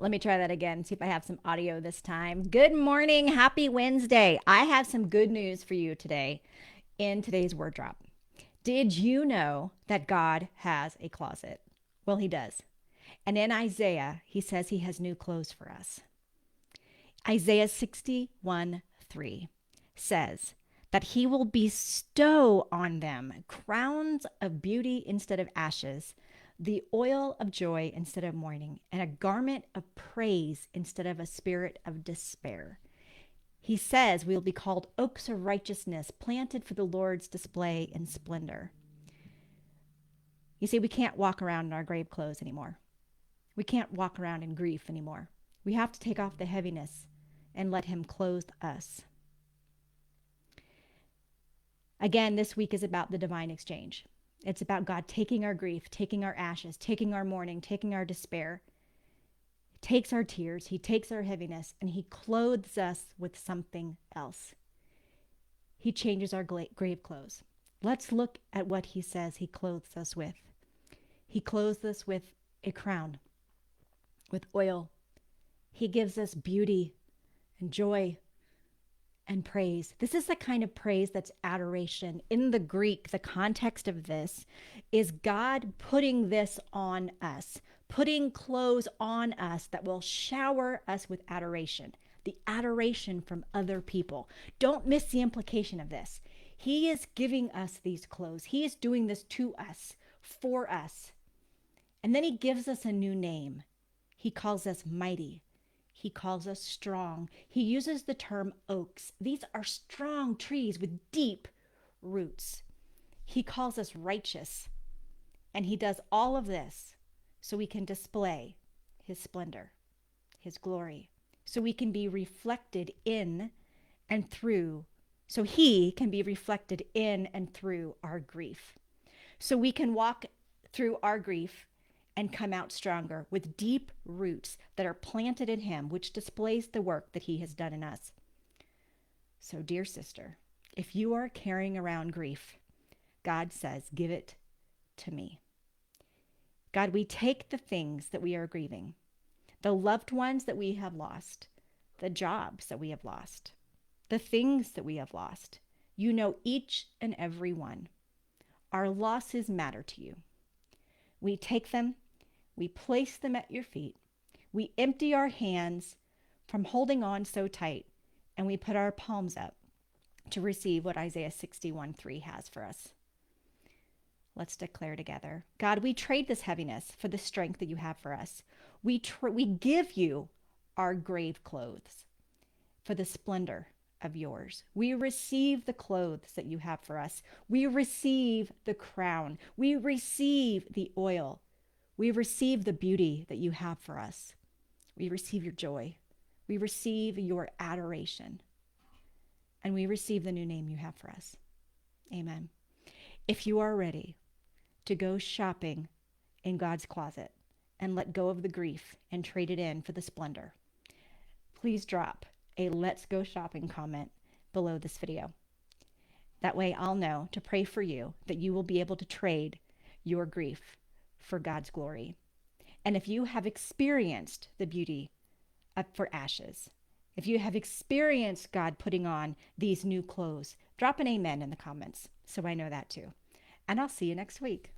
Let me try that again, see if I have some audio this time. Good morning. Happy Wednesday. I have some good news for you today in today's word drop. Did you know that God has a closet? Well, he does. And in Isaiah, he says he has new clothes for us. Isaiah 61:3 says that he will bestow on them crowns of beauty instead of ashes, the oil of joy instead of mourning, and a garment of praise instead of a spirit of despair. He says we will be called oaks of righteousness, planted for the Lord's display in splendor. You see, we can't walk around in our grave clothes anymore. We can't walk around in grief anymore. We have to take off the heaviness and let him clothe us. Again, this week is about the divine exchange. It's about God taking our grief, taking our ashes, taking our mourning, taking our despair. He takes our tears, he takes our heaviness, and he clothes us with something else. He changes our grave clothes. Let's look at what he says he clothes us with. He clothes us with a crown, with oil. He gives us beauty and joy and praise. This is the kind of praise that's adoration. In the Greek, the context of this is God putting this on us, putting clothes on us that will shower us with adoration, the adoration from other people. Don't miss the implication of this. He is giving us these clothes. He is doing this to us, for us. And then he gives us a new name. He calls us mighty. He calls us strong. He uses the term oaks. These are strong trees with deep roots. He calls us righteous. And he does all of this so we can display his splendor, his glory, so we can be reflected in and through, so he can be reflected in and through our grief. So we can walk through our grief and come out stronger with deep roots that are planted in him, which displays the work that he has done in us. So, dear sister, if you are carrying around grief, God says, give it to me. God, we take the things that we are grieving, the loved ones that we have lost, the jobs that we have lost, the things that we have lost. You know each and every one. Our losses matter to you. We take them, we place them at your feet, we empty our hands from holding on so tight, and we put our palms up to receive what Isaiah 61:3 has for us. Let's declare together. God, we trade this heaviness for the strength that you have for us. We give you our grave clothes for the splendor of yours. We receive the clothes that you have for us. We receive the crown. We receive the oil. We receive the beauty that you have for us. We receive your joy. We receive your adoration. And we receive the new name you have for us. Amen. If you are ready to go shopping in God's closet and let go of the grief and trade it in for the splendor, please drop a "Let's Go Shopping" comment below this video. That way I'll know to pray for you that you will be able to trade your grief for God's glory. And if you have experienced the beauty for ashes, if you have experienced God putting on these new clothes, drop an amen in the comments so I know that too. And I'll see you next week.